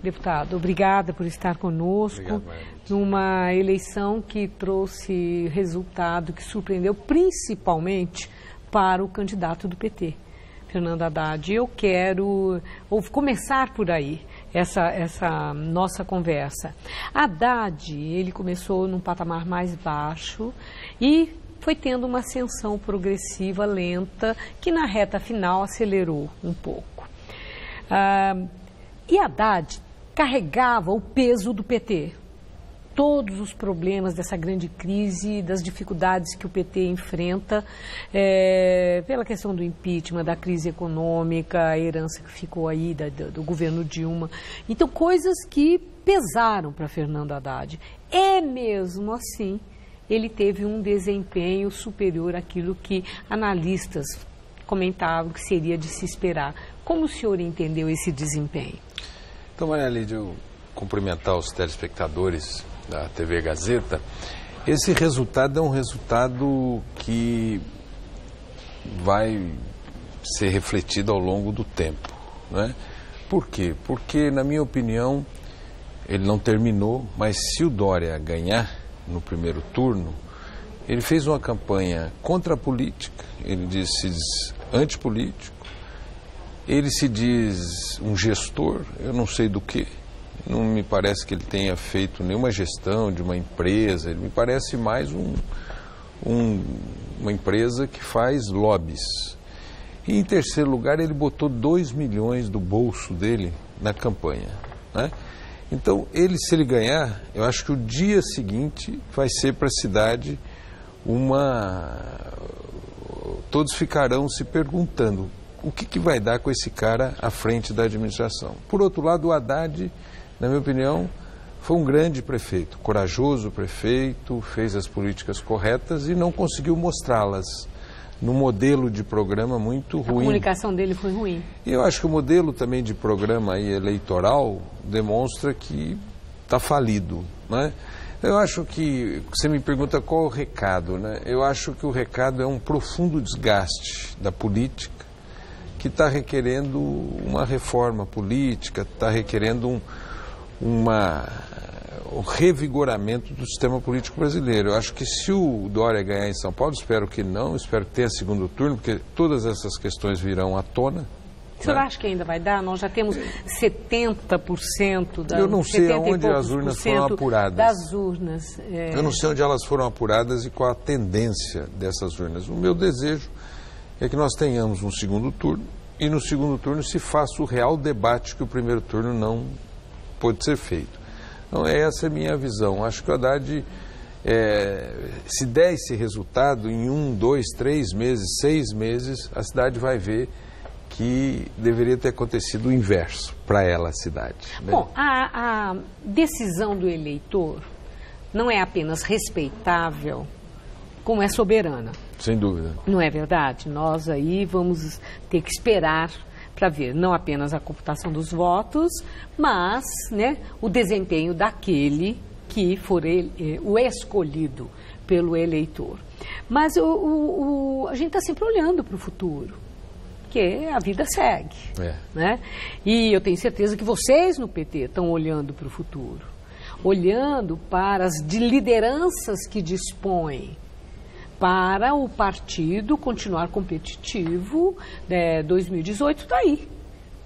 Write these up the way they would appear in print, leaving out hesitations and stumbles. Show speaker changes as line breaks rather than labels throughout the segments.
deputado. Obrigada por estar conosco.
Obrigado,
numa eleição que trouxe resultado que surpreendeu principalmente para o candidato do PT, Fernando Haddad. Eu quero começar por aí essa nossa conversa. Haddad, ele começou num patamar mais baixo e foi tendo uma ascensão progressiva, lenta, que na reta final acelerou um pouco. E Haddad carregava o peso do PT. Todos os problemas dessa grande crise, das dificuldades que o PT enfrenta, pela questão do impeachment, da crise econômica, a herança que ficou aí do governo Dilma. Então, coisas que pesaram para Fernando Haddad. E mesmo assim, ele teve um desempenho superior àquilo que analistas comentavam que seria de se esperar. Como o senhor entendeu esse desempenho?
Então, Maria Lídia, eu cumprimentar os telespectadores da TV Gazeta. Esse resultado é um resultado que vai ser refletido ao longo do tempo, né? Por quê? Porque, na minha opinião, ele não terminou, mas se o Dória ganhar no primeiro turno, ele fez uma campanha contra a política, ele se diz antipolítico, ele se diz um gestor, eu não sei do que. Não me parece que ele tenha feito nenhuma gestão de uma empresa, ele me parece mais uma empresa que faz lobbies. E em terceiro lugar, ele botou 2 milhões do bolso dele na campanha, né? Então, se ele ganhar, eu acho que o dia seguinte vai ser para a cidade todos ficarão se perguntando o que vai dar com esse cara à frente da administração. Por outro lado, o Haddad, na minha opinião, foi um grande prefeito, corajoso prefeito, fez as políticas corretas e não conseguiu mostrá-las num modelo de programa muito ruim.
A comunicação dele foi ruim.
E eu acho que o modelo também de programa aí eleitoral demonstra que está falido, né? Eu acho que, você me pergunta qual é o recado, né? Eu acho que o recado é um profundo desgaste da política que está requerendo uma reforma política, está requerendo um revigoramento do sistema político brasileiro. Eu acho que se o Dória ganhar em São Paulo, espero que não, espero que tenha segundo turno, porque todas essas questões virão à tona.
O senhor acha que ainda vai dar? Nós já temos 70%
Eu não sei aonde as urnas foram apuradas.
Das urnas.
Eu não sei onde elas foram apuradas e qual a tendência dessas urnas. O meu desejo é que nós tenhamos um segundo turno e no segundo turno se faça o real debate que o primeiro turno não pôde ser feito. Então, essa é a minha visão. Acho que o Haddad, se der esse resultado em 1, 2, 3 meses, 6 meses, a cidade vai ver que deveria ter acontecido o inverso para ela, a cidade, né?
Bom, a decisão do eleitor não é apenas respeitável, como é soberana.
Sem dúvida.
Não é verdade? Nós aí vamos ter que esperar para ver não apenas a computação dos votos, mas, né, o desempenho daquele que for o escolhido pelo eleitor. Mas a gente está sempre olhando para o futuro, porque a vida segue, né? E eu tenho certeza que vocês no PT estão olhando para o futuro, olhando para as lideranças que dispõem para o partido continuar competitivo. 2018 está aí.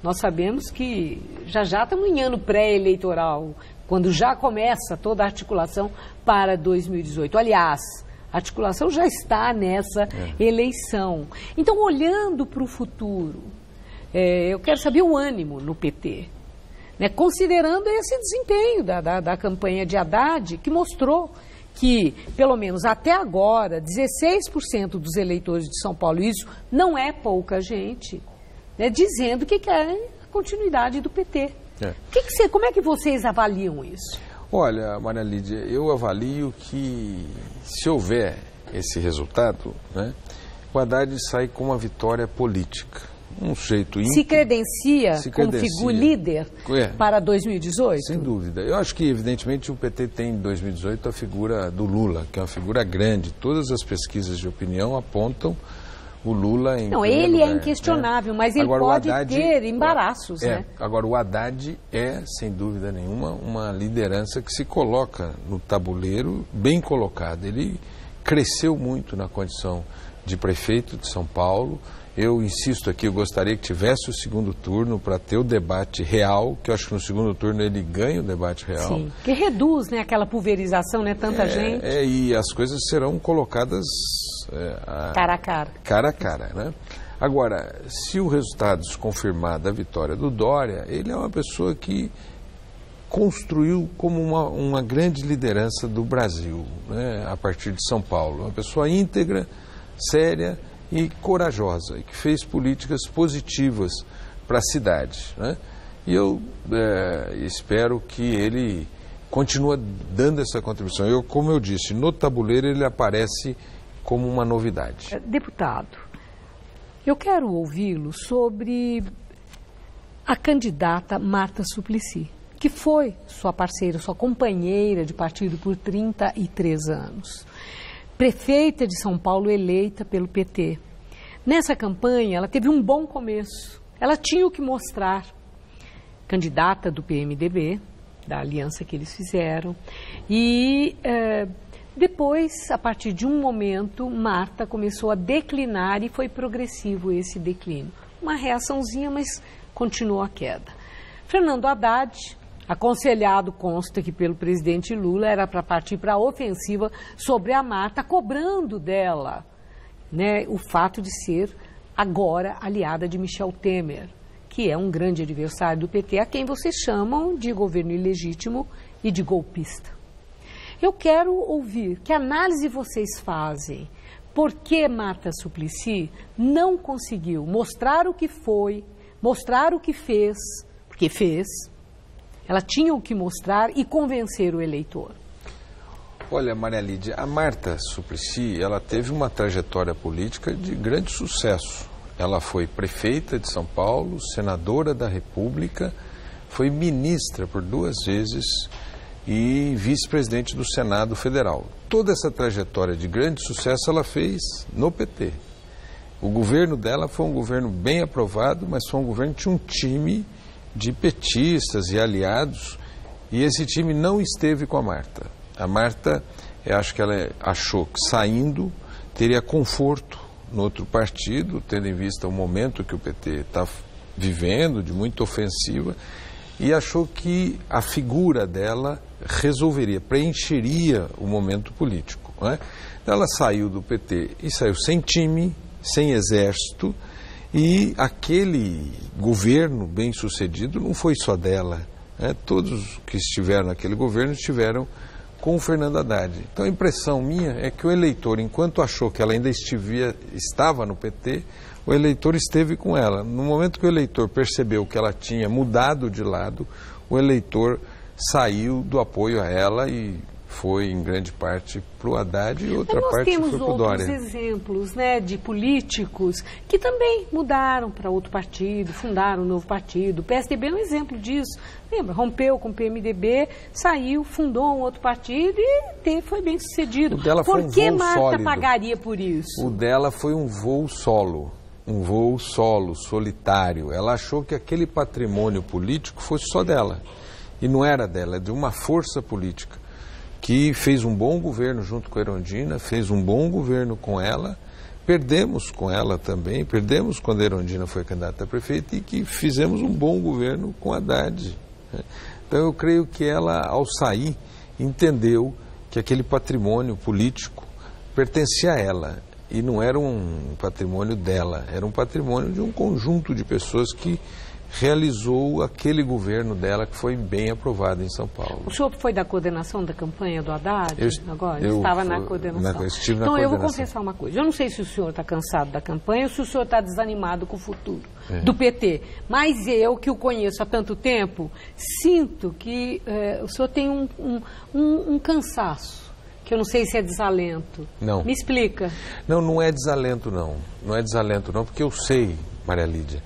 Nós sabemos que já estamos em ano pré-eleitoral, quando já começa toda a articulação para 2018. Aliás, a articulação já está nessa eleição. Então, olhando para o futuro, eu quero saber o ânimo no PT, né, considerando esse desempenho da campanha de Haddad, que mostrou que, pelo menos até agora, 16% dos eleitores de São Paulo, isso não é pouca gente, né, dizendo que querem a continuidade do PT. Como é que vocês avaliam isso?
Olha, Maria Lídia, eu avalio que, se houver esse resultado, né, o Haddad sai com uma vitória política. Um jeito
se credencia como figura líder para 2018?
Sem dúvida. Eu acho que, evidentemente, o PT tem em 2018 a figura do Lula, que é uma figura grande. Todas as pesquisas de opinião apontam o Lula em
Não, ele é inquestionável, mas ele pode ter embaraços, né?
Agora, o Haddad é, sem dúvida nenhuma, uma liderança que se coloca no tabuleiro bem colocada. Ele cresceu muito na condição de prefeito de São Paulo. Eu insisto aqui, eu gostaria que tivesse o segundo turno para ter o debate real, que eu acho que no segundo turno ele ganha o debate real.
Sim, que reduz, né, aquela pulverização, né, tanta gente.
E as coisas serão colocadas
cara a cara.
Cara a cara, né? Agora, se o resultado se confirmar da vitória do Dória, ele é uma pessoa que construiu como uma grande liderança do Brasil, né, a partir de São Paulo. Uma pessoa íntegra, séria e corajosa, e que fez políticas positivas para a cidade, né? E eu espero que ele continue dando essa contribuição. Como eu disse, no tabuleiro ele aparece como uma novidade.
Deputado, eu quero ouvi-lo sobre a candidata Marta Suplicy, que foi sua parceira, sua companheira de partido por 33 anos. Prefeita de São Paulo eleita pelo PT. Nessa campanha, ela teve um bom começo. Ela tinha o que mostrar. Candidata do PMDB, da aliança que eles fizeram. E depois, a partir de um momento, Marta começou a declinar e foi progressivo esse declínio. Uma reaçãozinha, mas continuou a queda. Fernando Haddad, aconselhado, consta que pelo presidente Lula, era para partir para a ofensiva sobre a Marta, cobrando dela, né, o fato de ser agora aliada de Michel Temer, que é um grande adversário do PT, a quem vocês chamam de governo ilegítimo e de golpista. Eu quero ouvir que análise vocês fazem, por que Marta Suplicy não conseguiu mostrar o que foi, mostrar o que fez, porque fez. Ela tinha o que mostrar e convencer o eleitor.
Olha, Maria Lídia, a Marta Suplicy, ela teve uma trajetória política de grande sucesso. Ela foi prefeita de São Paulo, senadora da República, foi ministra por 2 vezes e vice-presidente do Senado Federal. Toda essa trajetória de grande sucesso ela fez no PT. O governo dela foi um governo bem aprovado, mas foi um governo que tinha um time de petistas e aliados, e esse time não esteve com a Marta. A Marta, eu acho que ela achou que saindo teria conforto no outro partido, tendo em vista o momento que o PT está vivendo, de muita ofensiva, e achou que a figura dela resolveria, preencheria o momento político, não é? Então ela saiu do PT e saiu sem time, sem exército, e aquele governo bem-sucedido não foi só dela, né? Todos que estiveram naquele governo estiveram com o Fernando Haddad. Então a impressão minha é que o eleitor, enquanto achou que ela ainda estava no PT, o eleitor esteve com ela. No momento que o eleitor percebeu que ela tinha mudado de lado, o eleitor saiu do apoio a ela e foi em grande parte para o Haddad e outra parte foi para o Dória.
Nós temos outros exemplos, né, de políticos que também mudaram para outro partido, fundaram um novo partido. O PSDB é um exemplo disso. Lembra? Rompeu com o PMDB, saiu, fundou um outro partido e foi bem sucedido. Por que Marta pagaria por isso?
O dela foi um voo solo. Um voo solo, solitário. Ela achou que aquele patrimônio político fosse só dela. E não era dela, é de uma força política que fez um bom governo junto com a Erundina, fez um bom governo com ela, perdemos com ela também, perdemos quando a Erundina foi candidata a prefeita e que fizemos um bom governo com a Haddad. Então eu creio que ela, ao sair, entendeu que aquele patrimônio político pertencia a ela e não era um patrimônio dela, era um patrimônio de um conjunto de pessoas que realizou aquele governo dela que foi bem aprovado em São Paulo.
O senhor foi da coordenação da campanha do Haddad?
Eu
estava na coordenação.
Estive na
então,
coordenação.
eu vou confessar uma coisa. Eu não sei se o senhor está cansado da campanha ou se o senhor está desanimado com o futuro do PT. Mas eu, que o conheço há tanto tempo, sinto que o senhor tem um cansaço. Que eu não sei se é desalento.
Não.
Me explica.
Não é desalento, não. Não é desalento, não, porque eu sei, Maria Lídia,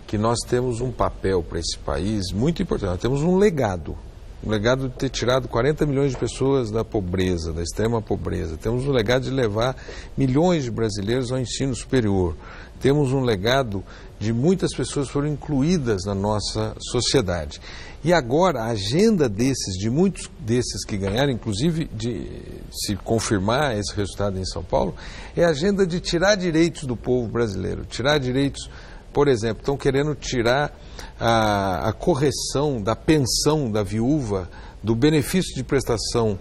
que nós temos um papel para esse país muito importante. Nós temos um legado. um legado de ter tirado 40 milhões de pessoas da pobreza, da extrema pobreza. Temos um legado de levar milhões de brasileiros ao ensino superior. Temos um legado de muitas pessoas que foram incluídas na nossa sociedade. E agora, a agenda de muitos desses que ganharam, inclusive de se confirmar esse resultado em São Paulo, é a agenda de tirar direitos do povo brasileiro. Tirar direitos, por exemplo, estão querendo tirar a correção da pensão da viúva, do benefício de prestação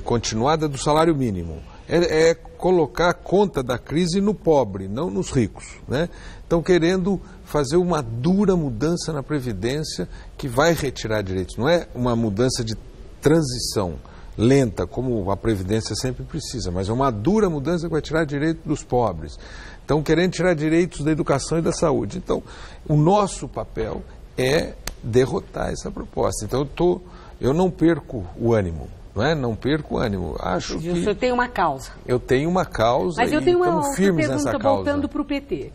continuada do salário mínimo. É colocar a conta da crise no pobre, não nos ricos, né? Estão querendo fazer uma dura mudança na Previdência que vai retirar direitos. Não é uma mudança de transição lenta, como a Previdência sempre precisa, mas é uma dura mudança que vai tirar direitos dos pobres. Estão querendo tirar direitos da educação e da saúde. Então, o nosso papel é derrotar essa proposta. Então, eu não perco o ânimo. Não perco o ânimo. Acho que
o senhor tem uma causa.
Eu tenho uma causa.
Mas eu tenho uma outra
pergunta
voltando para o PT.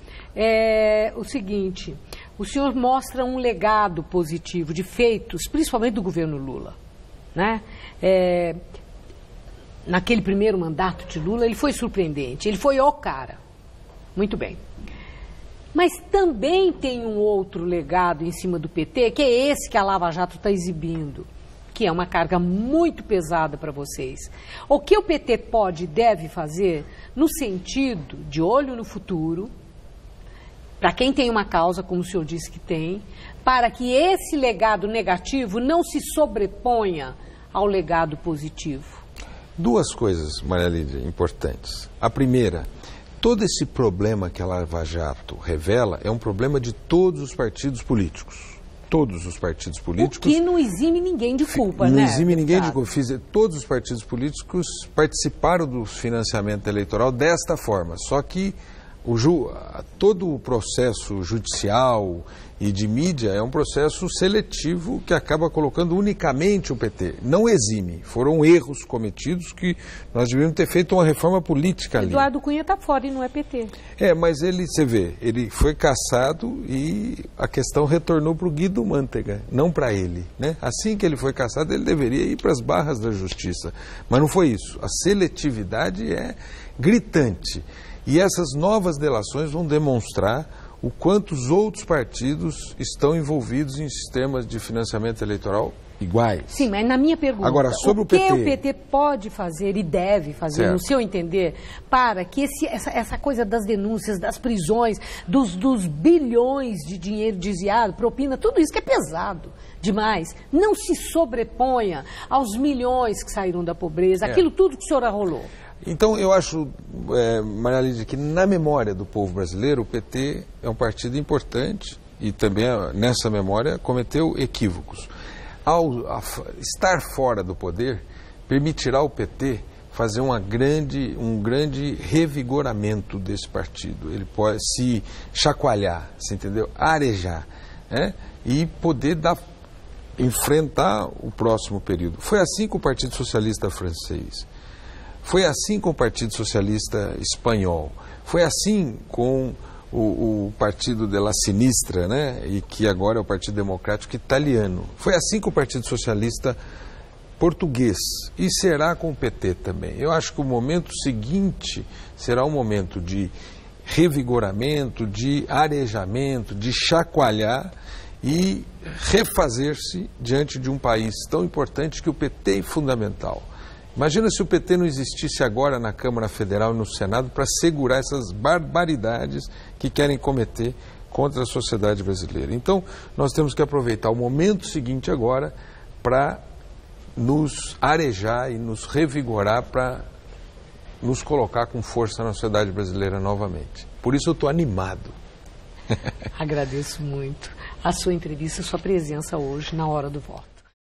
O seguinte, o senhor mostra um legado positivo de feitos, principalmente do governo Lula, né? Naquele primeiro mandato de Lula, ele foi surpreendente, ele foi o cara. Muito bem. Mas também tem um outro legado em cima do PT, que é esse que a Lava Jato está exibindo, que é uma carga muito pesada para vocês. O que o PT pode e deve fazer no sentido de olho no futuro, para quem tem uma causa, como o senhor disse que tem, para que esse legado negativo não se sobreponha ao legado positivo?
Duas coisas, Maria Lídia, importantes. A primeira, todo esse problema que a Lava Jato revela é um problema de todos os partidos políticos. Todos os partidos políticos...
O que não exime ninguém de culpa,
não
né?
Não exime ninguém de culpa. Todos os partidos políticos participaram do financiamento eleitoral desta forma. Só que todo o processo judicial e de mídia é um processo seletivo que acaba colocando unicamente o PT. Não exime. Foram erros cometidos que nós devíamos ter feito uma reforma política ali.
Eduardo Cunha está fora e não é PT.
Mas você vê, ele foi cassado e a questão retornou para o Guido Mantega, não para ele, né? Assim que ele foi cassado, ele deveria ir para as barras da justiça. Mas não foi isso. A seletividade é gritante. E essas novas delações vão demonstrar o quanto os outros partidos estão envolvidos em sistemas de financiamento eleitoral iguais.
Sim, mas na minha pergunta,
agora, sobre o PT,
o PT pode fazer e deve fazer, certo, no seu entender, para que essa coisa das denúncias, das prisões, dos bilhões de dinheiro desviado, propina, tudo isso que é pesado demais, não se sobreponha aos milhões que saíram da pobreza, aquilo tudo que o senhor arrolou?
Então, eu acho, Maria Lídia, que na memória do povo brasileiro, o PT é um partido importante e também, nessa memória, cometeu equívocos. Ao estar fora do poder, permitirá ao PT fazer um grande revigoramento desse partido. Ele pode se chacoalhar, você entendeu? Arejar, né? E poder enfrentar o próximo período. Foi assim com o Partido Socialista francês. Foi assim com o Partido Socialista espanhol, foi assim com o Partido de la Sinistra, né? E que agora é o Partido Democrático italiano. Foi assim com o Partido Socialista português e será com o PT também. Eu acho que o momento seguinte será um momento de revigoramento, de arejamento, de chacoalhar e refazer-se diante de um país tão importante que o PT é fundamental. Imagina se o PT não existisse agora na Câmara Federal e no Senado para segurar essas barbaridades que querem cometer contra a sociedade brasileira. Então, nós temos que aproveitar o momento seguinte agora para nos arejar e nos revigorar para nos colocar com força na sociedade brasileira novamente. Por isso eu estou animado.
Agradeço muito a sua entrevista, a sua presença hoje na Hora do Voto.